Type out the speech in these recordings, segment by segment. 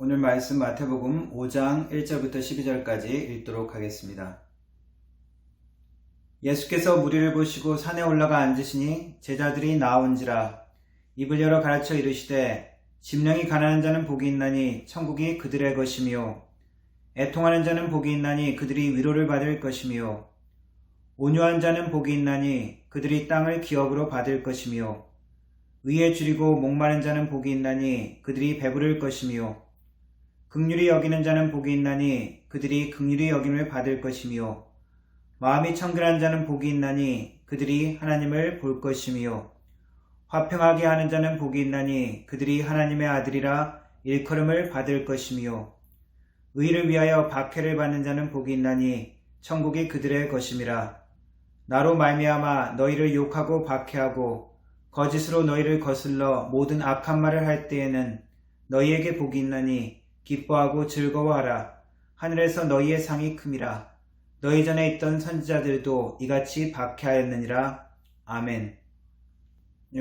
오늘 말씀 마태복음 5장 1절부터 12절까지 읽도록 하겠습니다. 예수께서 무리를 보시고 산에 올라가 앉으시니 제자들이 나온지라 입을 열어 가르쳐 이르시되 심령이 가난한 자는 복이 있나니 천국이 그들의 것이며 애통하는 자는 복이 있나니 그들이 위로를 받을 것이며 온유한 자는 복이 있나니 그들이 땅을 기업으로 받을 것이며 의에 줄이고 목마른 자는 복이 있나니 그들이 배부를 것이며 긍휼히 여기는 자는 복이 있나니 그들이 긍휼히 여김을 받을 것이며 마음이 청결한 자는 복이 있나니 그들이 하나님을 볼 것이며 화평하게 하는 자는 복이 있나니 그들이 하나님의 아들이라 일컬음을 받을 것이며 의를 위하여 박해를 받는 자는 복이 있나니 천국이 그들의 것임이라. 나로 말미암아 너희를 욕하고 박해하고 거짓으로 너희를 거슬러 모든 악한 말을 할 때에는 너희에게 복이 있나니 기뻐하고 즐거워하라. 하늘에서 너희의 상이 큼이라. 너희 전에 있던 선지자들도 이같이 박해하였느니라. 아멘.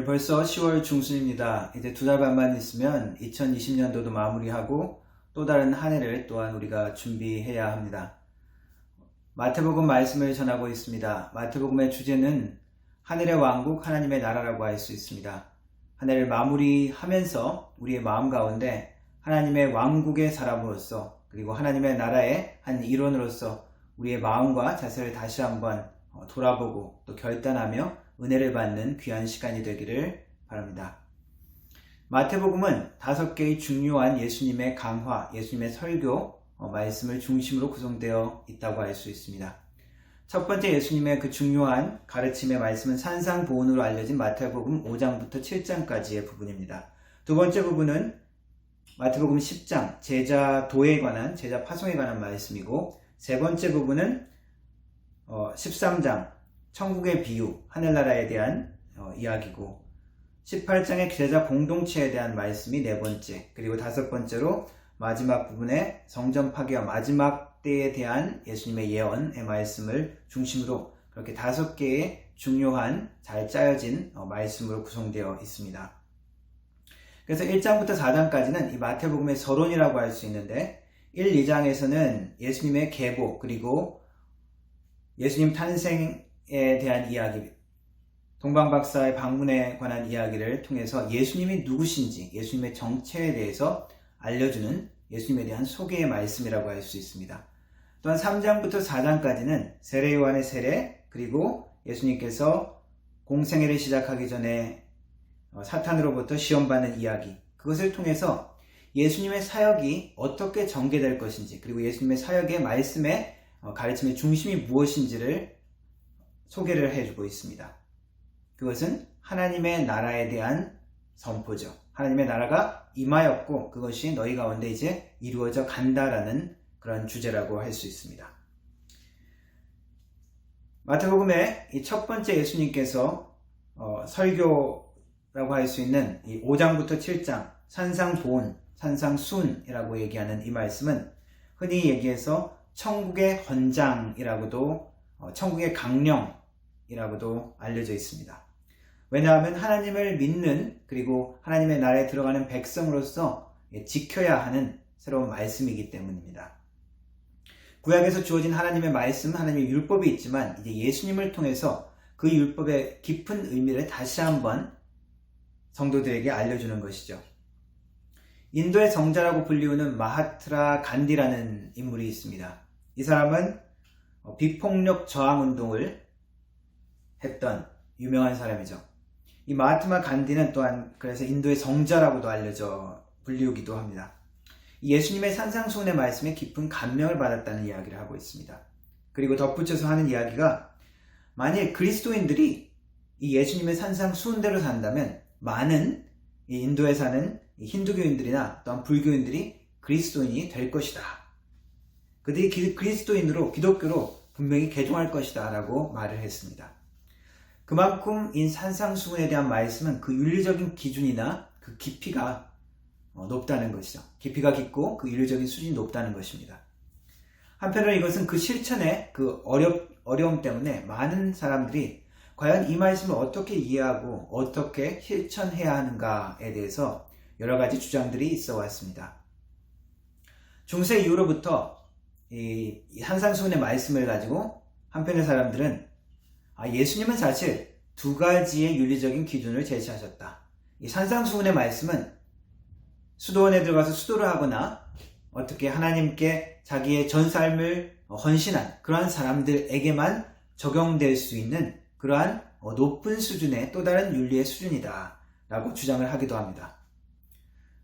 벌써 10월 중순입니다. 이제 2달 반만 있으면 2020년도도 마무리하고 또 다른 한 해를 또한 우리가 준비해야 합니다. 마태복음 말씀을 전하고 있습니다. 마태복음의 주제는 하늘의 왕국 하나님의 나라라고 할 수 있습니다. 한 해를 마무리하면서 우리의 마음 가운데 하나님의 왕국의 사람으로서 그리고 하나님의 나라의 한 일원으로서 우리의 마음과 자세를 다시 한번 돌아보고 또 결단하며 은혜를 받는 귀한 시간이 되기를 바랍니다. 마태복음은 5개의 중요한 예수님의 강화, 예수님의 설교 말씀을 중심으로 구성되어 있다고 할 수 있습니다. 첫 번째 예수님의 그 중요한 가르침의 말씀은 산상보훈으로 알려진 마태복음 5장부터 7장까지의 부분입니다. 두 번째 부분은 마태복음 10장 제자도에 관한, 제자 파송에 관한 말씀이고, 세 번째 부분은 13장 천국의 비유, 하늘나라에 대한 이야기고, 18장의 제자 공동체에 대한 말씀이 네 번째, 그리고 다섯 번째로 마지막 부분의 성전 파괴와 마지막 때에 대한 예수님의 예언의 말씀을 중심으로 그렇게 5개의 중요한 잘 짜여진 말씀으로 구성되어 있습니다. 그래서 1장부터 4장까지는 이 마태복음의 서론이라고 할 수 있는데 1, 2장에서는 예수님의 계보 그리고 예수님 탄생에 대한 이야기, 동방박사의 방문에 관한 이야기를 통해서 예수님이 누구신지, 예수님의 정체에 대해서 알려주는 예수님에 대한 소개의 말씀이라고 할 수 있습니다. 또한 3장부터 4장까지는 세례 요한의 세례, 그리고 예수님께서 공생애를 시작하기 전에 사탄으로부터 시험받는 이야기, 그것을 통해서 예수님의 사역이 어떻게 전개될 것인지, 그리고 예수님의 사역의 말씀의 가르침의 중심이 무엇인지를 소개를 해주고 있습니다. 그것은 하나님의 나라에 대한 선포죠. 하나님의 나라가 임하였고 그것이 너희 가운데 이제 이루어져 간다라는 그런 주제라고 할 수 있습니다. 마태복음의 이 첫 번째 예수님께서 설교라고 할 수 있는 이 5장부터 7장 산상보훈, 산상순이라고 얘기하는 이 말씀은 흔히 얘기해서 천국의 헌장이라고도 천국의 강령이라고도 알려져 있습니다. 왜냐하면 하나님을 믿는 그리고 하나님의 나라에 들어가는 백성으로서 지켜야 하는 새로운 말씀이기 때문입니다. 구약에서 주어진 하나님의 말씀, 하나님의 율법이 있지만 이제 예수님을 통해서 그 율법의 깊은 의미를 다시 한번 성도들에게 알려주는 것이죠. 인도의 성자라고 불리우는 마하트라 간디라는 인물이 있습니다. 이 사람은 비폭력 저항 운동을 했던 유명한 사람이죠. 이 마하트마 간디는 또한 그래서 인도의 성자라고도 알려져 불리우기도 합니다. 예수님의 산상수훈의 말씀에 깊은 감명을 받았다는 이야기를 하고 있습니다. 그리고 덧붙여서 하는 이야기가 만일 그리스도인들이 이 예수님의 산상수훈대로 산다면 많은 이 인도에 사는 이 힌두교인들이나 또한 불교인들이 그리스도인이 될 것이다. 그들이 그리스도인으로 기독교로 분명히 개종할 것이다 라고 말을 했습니다. 그만큼 이 산상수훈에 대한 말씀은 그 윤리적인 기준이나 그 깊이가 높다는 것이죠. 깊이가 깊고 그 윤리적인 수준이 높다는 것입니다. 한편으로 이것은 그 실천의 그 어려움 때문에 많은 사람들이 과연 이 말씀을 어떻게 이해하고 어떻게 실천해야 하는가에 대해서 여러 가지 주장들이 있어 왔습니다. 중세 이후로부터 이 산상수훈의 말씀을 가지고 한편의 사람들은 예수님은 사실 두 가지의 윤리적인 기준을 제시하셨다. 이 산상수훈의 말씀은 수도원에 들어가서 수도를 하거나 어떻게 하나님께 자기의 전 삶을 헌신한 그러한 사람들에게만 적용될 수 있는 그러한 높은 수준의 또 다른 윤리의 수준이다 라고 주장을 하기도 합니다.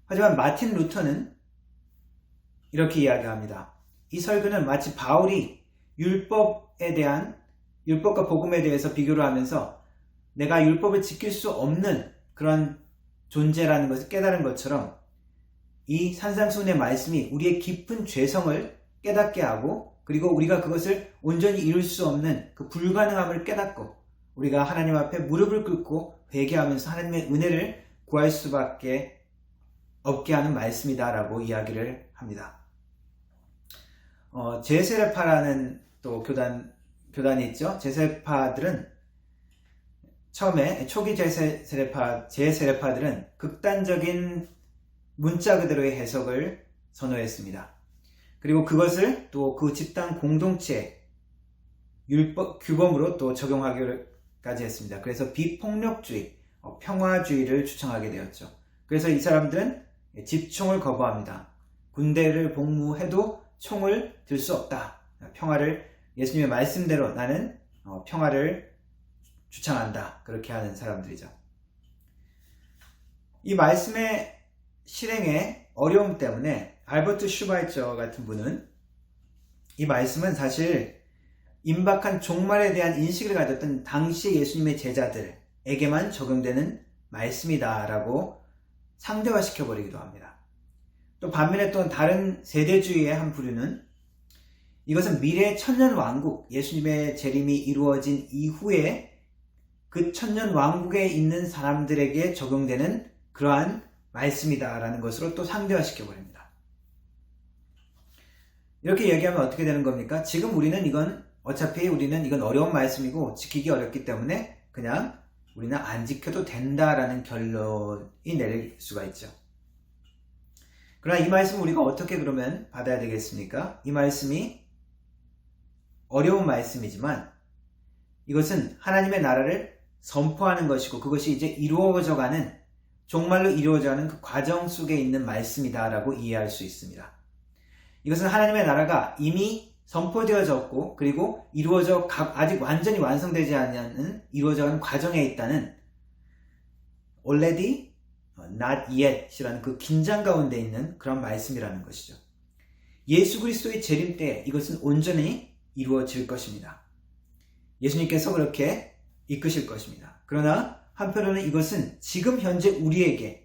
하지만 마틴 루터는 이렇게 이야기합니다. 이 설교는 마치 바울이 율법과 복음에 대해서 비교를 하면서 내가 율법을 지킬 수 없는 그런 존재라는 것을 깨달은 것처럼 이 산상수훈의 말씀이 우리의 깊은 죄성을 깨닫게 하고 그리고 우리가 그것을 온전히 이룰 수 없는 그 불가능함을 깨닫고 우리가 하나님 앞에 무릎을 꿇고 회개하면서 하나님의 은혜를 구할 수밖에 없게 하는 말씀이다 라고 이야기를 합니다. 제세례파라는 또 교단이 있죠. 제세파들은 처음에 초기 제세례파들은 극단적인 문자 그대로의 해석을 선호했습니다. 그리고 그것을 또 그 집단 공동체 규범으로 또 적용하기까지 했습니다. 그래서 비폭력주의, 평화주의를 주창하게 되었죠. 그래서 이 사람들은 집총을 거부합니다. 군대를 복무해도 총을 들 수 없다. 예수님의 말씀대로 나는 평화를 주창한다. 그렇게 하는 사람들이죠. 이 말씀의 실행의 어려움 때문에 알버트 슈바이처 같은 분은 이 말씀은 사실 임박한 종말에 대한 인식을 가졌던 당시 예수님의 제자들에게만 적용되는 말씀이다 라고 상대화시켜버리기도 합니다. 또 반면에 또 다른 세대주의의 한 부류는 이것은 미래의 천년왕국, 예수님의 재림이 이루어진 이후에 그 천년왕국에 있는 사람들에게 적용되는 그러한 말씀이다 라는 것으로 또 상대화시켜버립니다. 이렇게 얘기하면 어떻게 되는 겁니까? 지금 어차피 우리는 이건 어려운 말씀이고 지키기 어렵기 때문에 그냥 우리는 안 지켜도 된다라는 결론이 내릴 수가 있죠. 그러나 이 말씀을 우리가 어떻게 그러면 받아야 되겠습니까? 이 말씀이 어려운 말씀이지만 이것은 하나님의 나라를 선포하는 것이고 그것이 이제 정말로 이루어져가는 그 과정 속에 있는 말씀이다라고 이해할 수 있습니다. 이것은 하나님의 나라가 이미 선포되어졌고 그리고 아직 완전히 완성되지 않은 이루어져가는 과정에 있다는 already not yet 이라는 그 긴장 가운데 있는 그런 말씀이라는 것이죠. 예수 그리스도의 재림 때 이것은 온전히 이루어질 것입니다. 예수님께서 그렇게 이끄실 것입니다. 그러나 한편으로는 이것은 지금 현재 우리가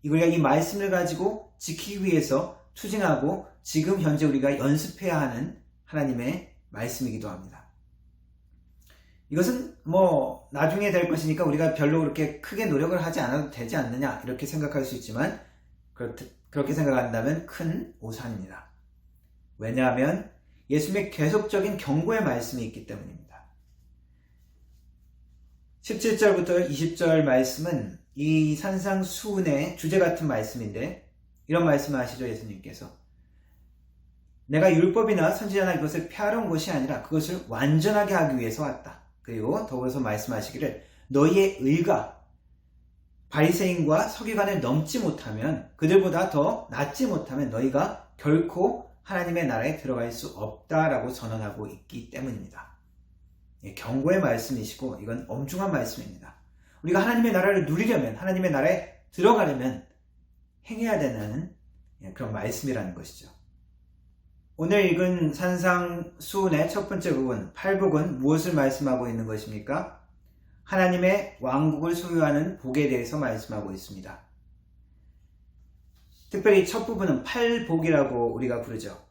이 말씀을 가지고 지키기 위해서 투쟁하고 지금 현재 우리가 연습해야 하는 하나님의 말씀이기도 합니다. 이것은 나중에 될 것이니까 우리가 별로 그렇게 크게 노력을 하지 않아도 되지 않느냐 이렇게 생각할 수 있지만 그렇게 생각한다면 큰 오산입니다. 왜냐하면 예수님의 계속적인 경고의 말씀이 있기 때문입니다. 17절부터 20절 말씀은 이 산상수훈의 주제 같은 말씀인데 이런 말씀을 하시죠. 예수님께서 내가 율법이나 선지자나 이것을 폐하러 온 것이 아니라 그것을 완전하게 하기 위해서 왔다. 그리고 더불어서 말씀하시기를 너희의 의가 바리새인과 서기관을 넘지 못하면 그들보다 더 낫지 못하면 너희가 결코 하나님의 나라에 들어갈 수 없다라고 선언하고 있기 때문입니다. 경고의 말씀이시고 이건 엄중한 말씀입니다. 우리가 하나님의 나라를 누리려면 하나님의 나라에 들어가려면 행해야 되는 그런 말씀이라는 것이죠. 오늘 읽은 산상수훈의 첫 번째 부분 8복은 무엇을 말씀하고 있는 것입니까? 하나님의 왕국을 소유하는 복에 대해서 말씀하고 있습니다. 특별히 첫 부분은 8복이라고 우리가 부르죠.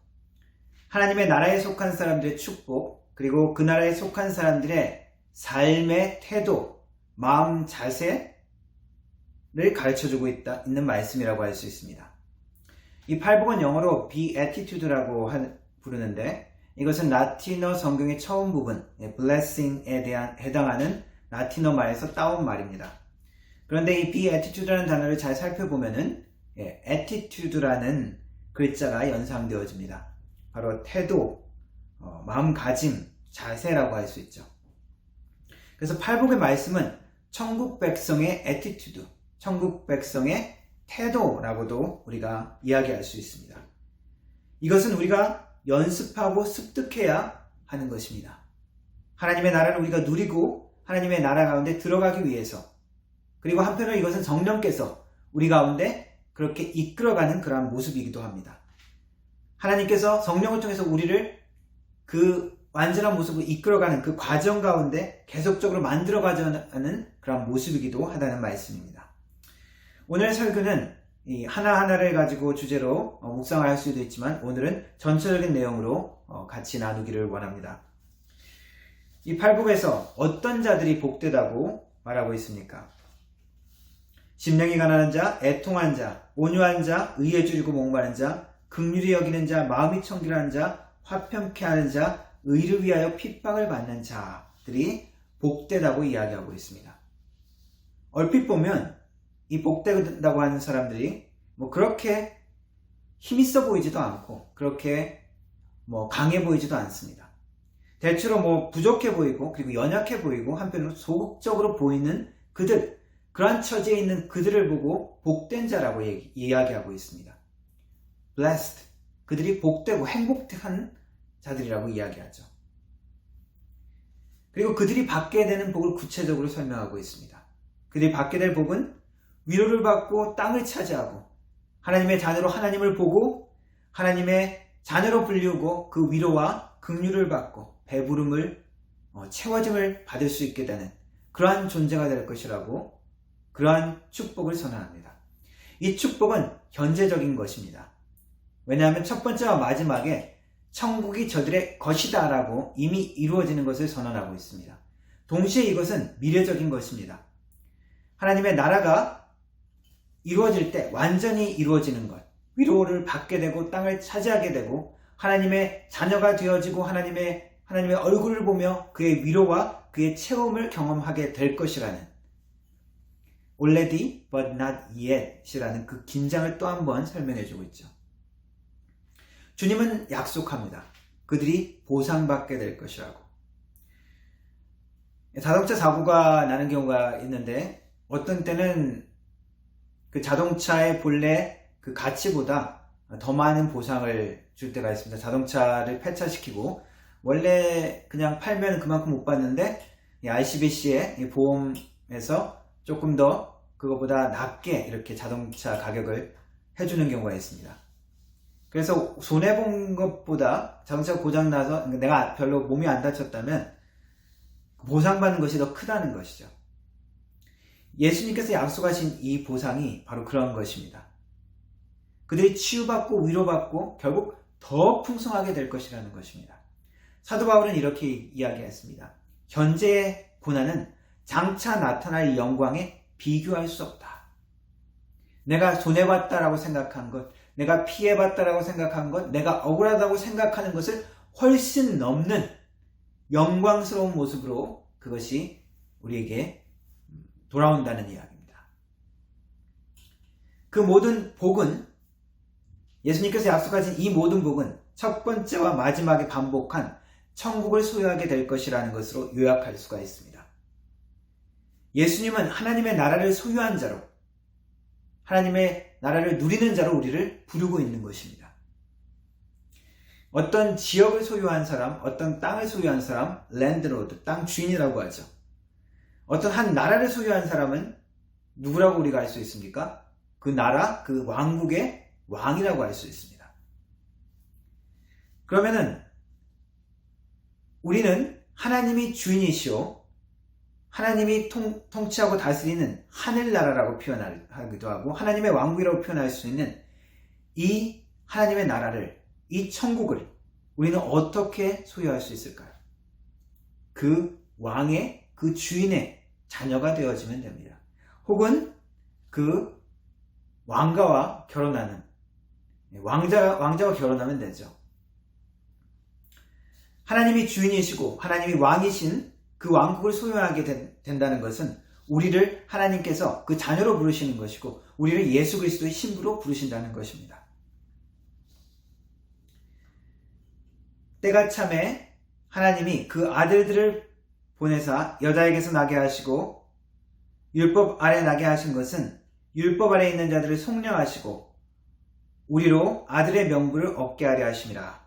하나님의 나라에 속한 사람들의 축복, 그리고 그 나라에 속한 사람들의 삶의 태도, 마음 자세를 가르쳐주고 있는 말씀이라고 할 수 있습니다. 이 8복은 영어로 beatitude라고 부르는데 이것은 라틴어 성경의 처음 부분, blessing에 해당하는 라틴어 말에서 따온 말입니다. 그런데 이 beatitude라는 단어를 잘 살펴보면은 attitude라는 글자가 연상되어집니다. 바로 태도, 마음가짐, 자세라고 할 수 있죠. 그래서 팔복의 말씀은 천국 백성의 애티튜드, 천국 백성의 태도라고도 우리가 이야기할 수 있습니다. 이것은 우리가 연습하고 습득해야 하는 것입니다. 하나님의 나라를 우리가 누리고 하나님의 나라 가운데 들어가기 위해서, 그리고 한편으로 이것은 성령께서 우리 가운데 그렇게 이끌어가는 그러한 모습이기도 합니다. 하나님께서 성령을 통해서 우리를 그 완전한 모습으로 이끌어가는 그 과정 가운데 계속적으로 만들어가자는 그런 모습이기도 하다는 말씀입니다. 오늘 설교는 이 하나하나를 가지고 주제로 묵상을 할 수도 있지만 오늘은 전체적인 내용으로 같이 나누기를 원합니다. 이 팔복에서 어떤 자들이 복되다고 말하고 있습니까? 심령이 가난한 자, 애통한 자, 온유한 자, 의에 줄이고 목마른 자, 긍휼히 여기는 자, 마음이 청결한 자, 화평케 하는 자, 의를 위하여 핍박을 받는 자들이 복되다고 이야기하고 있습니다. 얼핏 보면 이 복되다고 하는 사람들이 그렇게 힘있어 보이지도 않고 그렇게 강해 보이지도 않습니다. 대체로 부족해 보이고 그리고 연약해 보이고 한편으로 소극적으로 보이는 그들, 그러한 처지에 있는 그들을 보고 복된 자라고 이야기하고 있습니다. blessed, 그들이 복되고 행복한 자들이라고 이야기하죠. 그리고 그들이 받게 되는 복을 구체적으로 설명하고 있습니다. 그들이 받게 될 복은 위로를 받고 땅을 차지하고 하나님의 자녀로 하나님을 보고 하나님의 자녀로 불리우고 그 위로와 긍휼을 받고 배부름을 채워짐을 받을 수 있게 되는 그러한 존재가 될 것이라고 그러한 축복을 선언합니다. 이 축복은 현재적인 것입니다. 왜냐하면 첫 번째와 마지막에 천국이 저들의 것이다 라고 이미 이루어지는 것을 선언하고 있습니다. 동시에 이것은 미래적인 것입니다. 하나님의 나라가 이루어질 때 완전히 이루어지는 것, 위로를 받게 되고 땅을 차지하게 되고 하나님의 자녀가 되어지고 하나님의 얼굴을 보며 그의 위로와 그의 체험을 경험하게 될 것이라는 already but not yet 이라는 그 긴장을 또 한 번 설명해 주고 있죠. 주님은 약속합니다. 그들이 보상받게 될 것이라고. 자동차 사고가 나는 경우가 있는데 어떤 때는 그 자동차의 본래 그 가치보다 더 많은 보상을 줄 때가 있습니다. 자동차를 폐차시키고 원래 그냥 팔면 그만큼 못 받는데 ICBC의 보험에서 조금 더 그거보다 낮게 이렇게 자동차 가격을 해주는 경우가 있습니다. 그래서 손해본 것보다 자동차가 고장나서 내가 별로 몸이 안 다쳤다면 보상받는 것이 더 크다는 것이죠. 예수님께서 약속하신 이 보상이 바로 그런 것입니다. 그들이 치유받고 위로받고 결국 더 풍성하게 될 것이라는 것입니다. 사도 바울은 이렇게 이야기했습니다. 현재의 고난은 장차 나타날 영광에 비교할 수 없다. 내가 손해봤다라고 생각한 것, 내가 피해봤다라고 생각한 것, 내가 억울하다고 생각하는 것을 훨씬 넘는 영광스러운 모습으로 그것이 우리에게 돌아온다는 이야기입니다. 그 모든 복은, 예수님께서 약속하신 이 모든 복은 첫 번째와 마지막에 반복한 천국을 소유하게 될 것이라는 것으로 요약할 수가 있습니다. 예수님은 하나님의 나라를 소유한 자로, 하나님의 나라를 누리는 자로 우리를 부르고 있는 것입니다. 어떤 지역을 소유한 사람, 어떤 땅을 소유한 사람, 랜드로드, 땅 주인이라고 하죠. 어떤 한 나라를 소유한 사람은 누구라고 우리가 알 수 있습니까? 그 나라, 그 왕국의 왕이라고 할 수 있습니다. 그러면은 우리는 하나님이 주인이시오, 하나님이 통치하고 다스리는 하늘나라라고 표현하기도 하고 하나님의 왕국이라고 표현할 수 있는 이 하나님의 나라를, 이 천국을 우리는 어떻게 소유할 수 있을까요? 그 왕의, 그 주인의 자녀가 되어지면 됩니다. 혹은 그 왕가와 결혼하는, 왕자와 결혼하면 되죠. 하나님이 주인이시고 하나님이 왕이신 그 왕국을 소유하게 된다는 것은 우리를 하나님께서 그 자녀로 부르시는 것이고 우리를 예수 그리스도의 신부로 부르신다는 것입니다. 때가 참에 하나님이 그 아들들을 보내사 여자에게서 나게 하시고 율법 아래 나게 하신 것은 율법 아래 있는 자들을 속량하시고 우리로 아들의 명분을 얻게 하려 하심이라.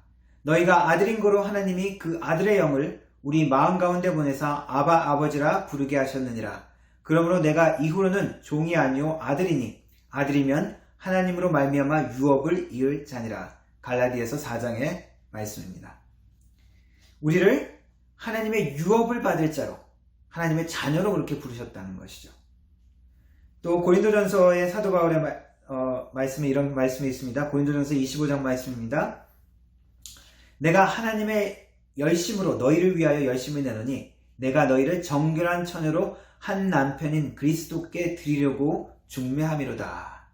너희가 아들인 거로 하나님이 그 아들의 영을 우리 마음 가운데 보내사 아바 아버지라 부르게 하셨느니라. 그러므로 내가 이후로는 종이 아니요 아들이니 아들이면 하나님으로 말미암아 유업을 이을 자니라. 갈라디아서 4장의 말씀입니다. 우리를 하나님의 유업을 받을 자로, 하나님의 자녀로 그렇게 부르셨다는 것이죠. 또 고린도전서의 사도 바울의 말씀에 이런 말씀이 있습니다. 고린도전서 25장 말씀입니다. 내가 하나님의 열심으로 너희를 위하여 열심을 내노니 내가 너희를 정결한 처녀로 한 남편인 그리스도께 드리려고 중매함이로다.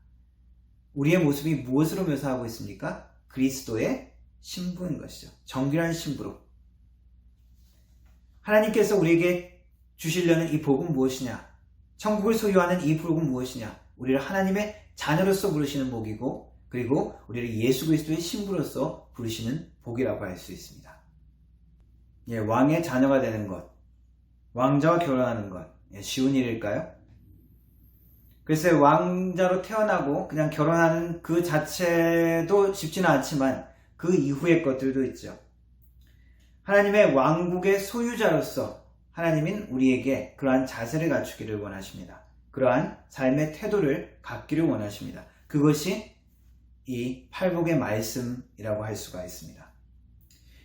우리의 모습이 무엇으로 묘사하고 있습니까? 그리스도의 신부인 것이죠. 정결한 신부로. 하나님께서 우리에게 주시려는 이 복은 무엇이냐? 천국을 소유하는 이 복은 무엇이냐? 우리를 하나님의 자녀로서 부르시는 복이고, 그리고 우리를 예수 그리스도의 신부로서 부르시는 복이라고 할 수 있습니다. 왕의 자녀가 되는 것, 왕자와 결혼하는 것, 쉬운 일일까요? 글쎄, 왕자로 태어나고 그냥 결혼하는 그 자체도 쉽지는 않지만 그 이후의 것들도 있죠. 하나님의 왕국의 소유자로서 하나님은 우리에게 그러한 자세를 갖추기를 원하십니다. 그러한 삶의 태도를 갖기를 원하십니다. 그것이 이 팔복의 말씀이라고 할 수가 있습니다.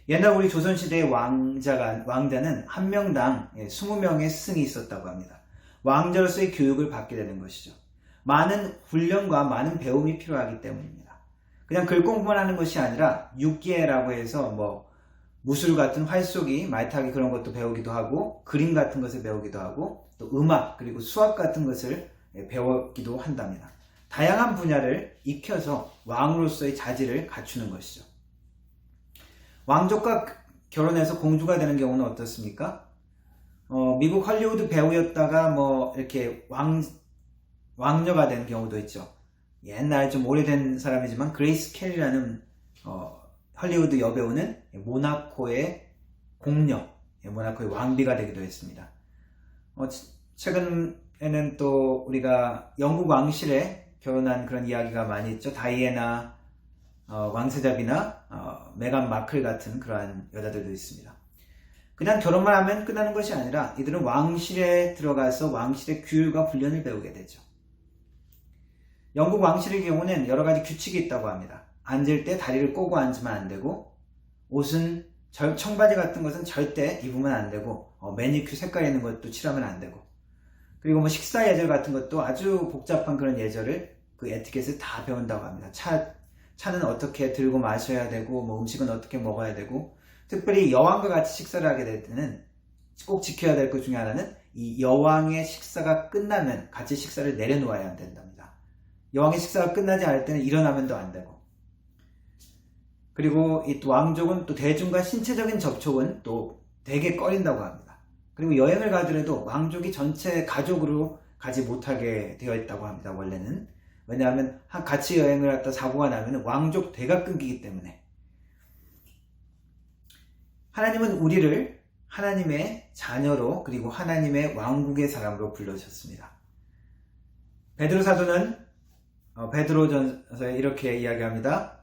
옛날 우리 조선시대의 왕자는 한 명당 20명의 스승이 있었다고 합니다. 왕자로서의 교육을 받게 되는 것이죠. 많은 훈련과 많은 배움이 필요하기 때문입니다. 그냥 글 공부만 하는 것이 아니라 육계라고 해서 무술 같은 활쏘기, 말타기 그런 것도 배우기도 하고, 그림 같은 것을 배우기도 하고, 또 음악 그리고 수학 같은 것을 배우기도 한답니다. 다양한 분야를 익혀서 왕으로서의 자질을 갖추는 것이죠. 왕족과 결혼해서 공주가 되는 경우는 어떻습니까? 미국 헐리우드 배우였다가 이렇게 왕녀가 되는 경우도 있죠. 옛날 좀 오래된 사람이지만 그레이스 켈리라는 헐리우드 여배우는 모나코의 공녀, 모나코의 왕비가 되기도 했습니다. 최근에는 또 우리가 영국 왕실에 결혼한 그런 이야기가 많이 있죠. 다이애나 왕세자비나 메간 마클 같은 그러한 여자들도 있습니다. 그냥 결혼만 하면 끝나는 것이 아니라 이들은 왕실에 들어가서 왕실의 규율과 훈련을 배우게 되죠. 영국 왕실의 경우는 여러 가지 규칙이 있다고 합니다. 앉을 때 다리를 꼬고 앉으면 안 되고, 옷은 청바지 같은 것은 절대 입으면 안 되고, 매니큐 색깔 있는 것도 칠하면 안 되고, 그리고 식사 예절 같은 것도 아주 복잡한 그런 예절을, 그 에티켓을 다 배운다고 합니다. 차는 어떻게 들고 마셔야 되고, 음식은 어떻게 먹어야 되고, 특별히 여왕과 같이 식사를 하게 될 때는 꼭 지켜야 될 것 중에 하나는 이 여왕의 식사가 끝나면 같이 식사를 내려놓아야 된답니다. 여왕의 식사가 끝나지 않을 때는 일어나면도 안 되고, 그리고 이 왕족은 또 대중과 신체적인 접촉은 또 되게 꺼린다고 합니다. 그리고 여행을 가더라도 왕족이 전체 가족으로 가지 못하게 되어 있다고 합니다. 원래는. 왜냐하면 같이 여행을 했다 사고가 나면 왕족 대가 끊기기 때문에. 하나님은 우리를 하나님의 자녀로, 그리고 하나님의 왕국의 사람으로 불러주셨습니다. 베드로 사도는 베드로전서에 이렇게 이야기합니다.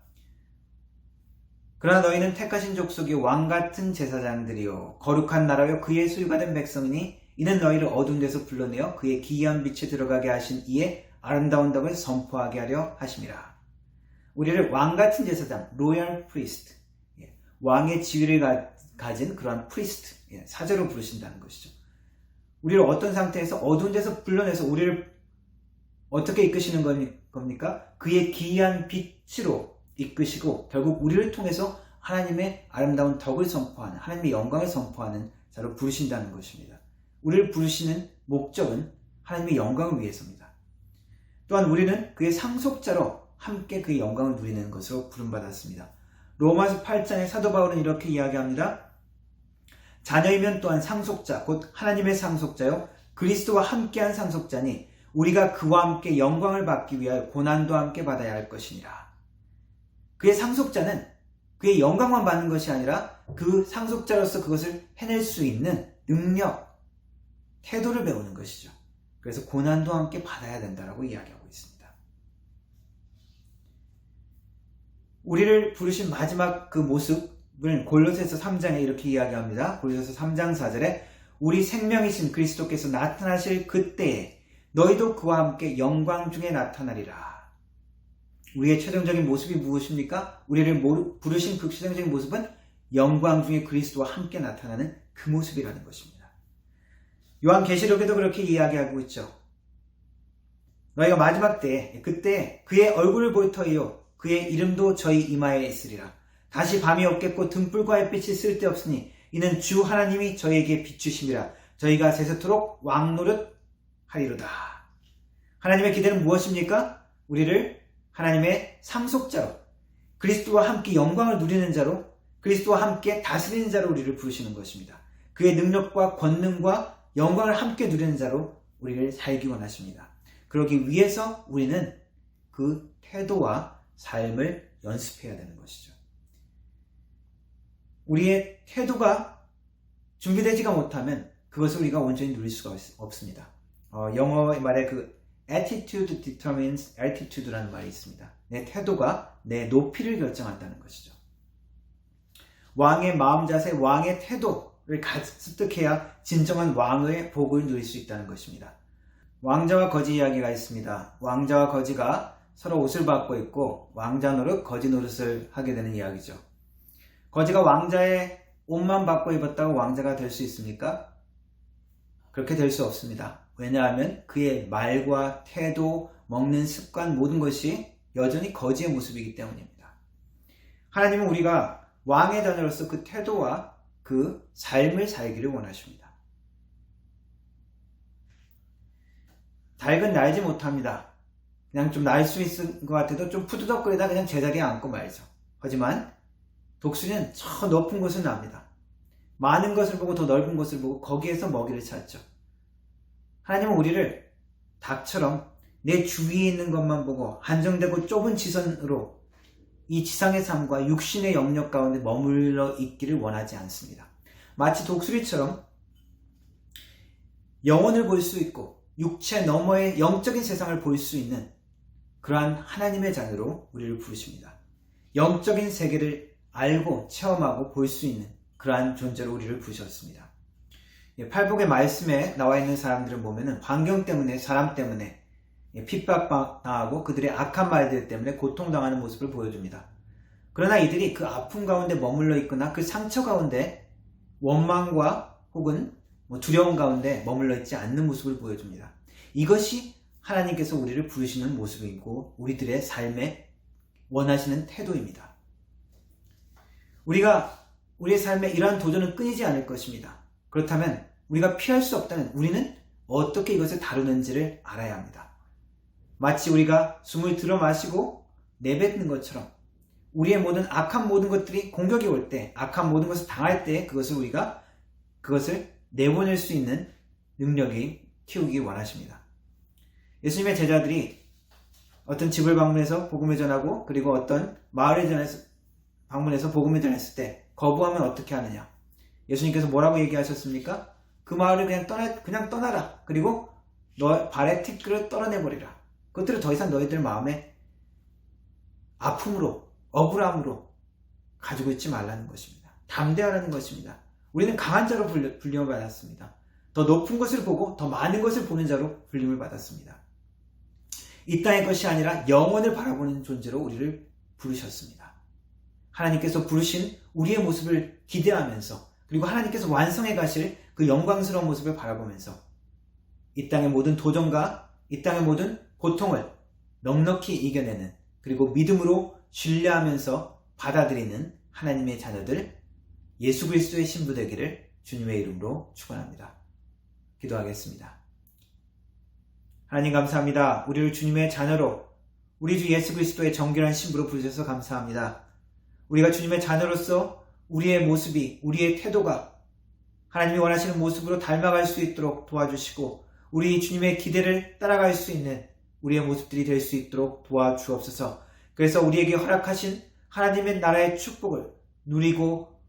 그러나 너희는 택하신 족속이 왕같은 제사장들이요 거룩한 나라요 그의 소유가 된 백성이니 이는 너희를 어두운 데서 불러내어 그의 기이한 빛에 들어가게 하신 이의 아름다운 덕을 선포하게 하려 하심이라. 우리를 왕같은 제사장, 로얄 프리스트, 왕의 지위를 가진 그러한 프리스트, 사제로 부르신다는 것이죠. 우리를 어떤 상태에서 어두운 데서 불러내서 우리를 어떻게 이끄시는 겁니까? 그의 기이한 빛으로 이끄시고 결국 우리를 통해서 하나님의 아름다운 덕을 선포하는, 하나님의 영광을 선포하는 자로 부르신다는 것입니다. 우리를 부르시는 목적은 하나님의 영광을 위해서입니다. 또한 우리는 그의 상속자로 함께 그의 영광을 누리는 것으로 부름받았습니다. 로마서 8장의 사도 바울은 이렇게 이야기합니다. 자녀이면 또한 상속자, 곧 하나님의 상속자요 그리스도와 함께한 상속자니 우리가 그와 함께 영광을 받기 위하여 고난도 함께 받아야 할 것이니라. 그의 상속자는 그의 영광만 받는 것이 아니라 그 상속자로서 그것을 해낼 수 있는 능력, 태도를 배우는 것이죠. 그래서 고난도 함께 받아야 된다라고 이야기하고 있습니다. 우리를 부르신 마지막 그 모습을 골로새서 3장에 이렇게 이야기합니다. 골로새서 3장 4절에 우리 생명이신 그리스도께서 나타나실 그때에 너희도 그와 함께 영광 중에 나타나리라. 우리의 최종적인 모습이 무엇입니까? 우리를 부르신 그 최종적인 모습은 영광 중에 그리스도와 함께 나타나는 그 모습이라는 것입니다. 요한계시록에도 그렇게 이야기하고 있죠. 너희가 마지막 때에 그때 그의 얼굴을 볼 터이요 그의 이름도 저희 이마에 있으리라. 다시 밤이 없겠고 등불과 햇빛이 쓸데없으니 이는 주 하나님이 저희에게 비추심이라. 저희가 세세토록 왕노릇 하리로다. 하나님의 기대는 무엇입니까? 우리를 하나님의 상속자로, 그리스도와 함께 영광을 누리는 자로, 그리스도와 함께 다스리는 자로 우리를 부르시는 것입니다. 그의 능력과 권능과 영광을 함께 누리는 자로 우리를 살기 원하십니다. 그러기 위해서 우리는 그 태도와 삶을 연습해야 되는 것이죠. 우리의 태도가 준비되지가 못하면 그것을 우리가 온전히 누릴 수가 없습니다. 영어의 말에 그 attitude determines altitude라는 말이 있습니다. 내 태도가 내 높이를 결정한다는 것이죠. 왕의 마음 자세, 왕의 태도를 습득해야 진정한 왕의 복을 누릴 수 있다는 것입니다. 왕자와 거지 이야기가 있습니다. 왕자와 거지가 서로 옷을 받고 있고 왕자 노릇, 거지 노릇을 하게 되는 이야기죠. 거지가 왕자의 옷만 받고 입었다고 왕자가 될 수 있습니까? 그렇게 될 수 없습니다. 왜냐하면 그의 말과 태도, 먹는 습관 모든 것이 여전히 거지의 모습이기 때문입니다. 하나님은 우리가 왕의 자녀로서 그 태도와 그 삶을 살기를 원하십니다. 닭은 날지 못합니다. 그냥 좀 날 수 있을 것 같아도 좀 푸드덕거리다 그냥 제자리에 앉고 말죠. 하지만 독수리는 저 높은 곳을 납니다. 많은 것을 보고 더 넓은 곳을 보고 거기에서 먹이를 찾죠. 하나님은 우리를 닭처럼 내 주위에 있는 것만 보고 한정되고 좁은 지선으로 이 지상의 삶과 육신의 영역 가운데 머물러 있기를 원하지 않습니다. 마치 독수리처럼 영혼을 볼 수 있고 육체 너머의 영적인 세상을 볼 수 있는 그러한 하나님의 자녀로 우리를 부르십니다. 영적인 세계를 알고 체험하고 볼 수 있는 그러한 존재로 우리를 부르셨습니다. 팔복의 말씀에 나와 있는 사람들을 보면은 환경 때문에, 사람 때문에 핍박당하고 그들의 악한 말들 때문에 고통당하는 모습을 보여줍니다. 그러나 이들이 그 아픔 가운데 머물러 있거나 그 상처 가운데 원망과 혹은 두려움 가운데 머물러 있지 않는 모습을 보여줍니다. 이것이 하나님께서 우리를 부르시는 모습이고 우리들의 삶에 원하시는 태도입니다. 우리의 삶에 이러한 도전은 끊이지 않을 것입니다. 그렇다면 우리가 피할 수 없다면 우리는 어떻게 이것을 다루는지를 알아야 합니다. 마치 우리가 숨을 들어 마시고 내뱉는 것처럼 우리의 악한 모든 것들이 공격이 올 때, 악한 모든 것을 당할 때 그것을 내보낼 수 있는 능력이 키우기 원하십니다. 예수님의 제자들이 어떤 집을 방문해서 복음을 전하고 그리고 어떤 마을에 방문해서 복음을 전했을 때 거부하면 어떻게 하느냐? 예수님께서 뭐라고 얘기하셨습니까? 그 마을을 그냥 떠나라. 그리고 너 발의 티끌을 떨어내버리라. 그것들을 더 이상 너희들 마음에 아픔으로, 억울함으로 가지고 있지 말라는 것입니다. 담대하라는 것입니다. 우리는 강한 자로 불림을 받았습니다. 더 높은 것을 보고 더 많은 것을 보는 자로 불림을 받았습니다. 이 땅의 것이 아니라 영원을 바라보는 존재로 우리를 부르셨습니다. 하나님께서 부르신 우리의 모습을 기대하면서 그리고 하나님께서 완성해 가실 그 영광스러운 모습을 바라보면서 이 땅의 모든 도전과 이 땅의 모든 고통을 넉넉히 이겨내는 그리고 믿음으로 신뢰하면서 받아들이는 하나님의 자녀들 예수 그리스도의 신부 되기를 주님의 이름으로 축원합니다. 기도하겠습니다. 하나님 감사합니다. 우리를 주님의 자녀로 우리 주 예수 그리스도의 정결한 신부로 부르셔서 감사합니다. 우리가 주님의 자녀로서 우리의 모습이, 우리의 태도가 하나님이 원하시는 모습으로 닮아갈 수 있도록 도와주시고 우리 주님의 기대를 따라갈 수 있는 우리의 모습들이 될 수 있도록 도와주옵소서. 그래서 우리에게 허락하신 하나님의 나라의 축복을 누리고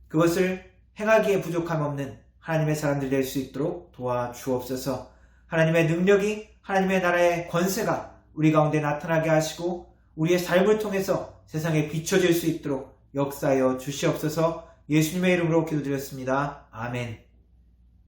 그것을 행하기에 부족함 없는 하나님의 사람들 될 수 있도록 도와주옵소서. 하나님의 능력이, 하나님의 나라의 권세가 우리 가운데 나타나게 하시고 우리의 삶을 통해서 세상에 비춰질 수 있도록 역사하여 주시옵소서. 예수님의 이름으로 기도드렸습니다. 아멘.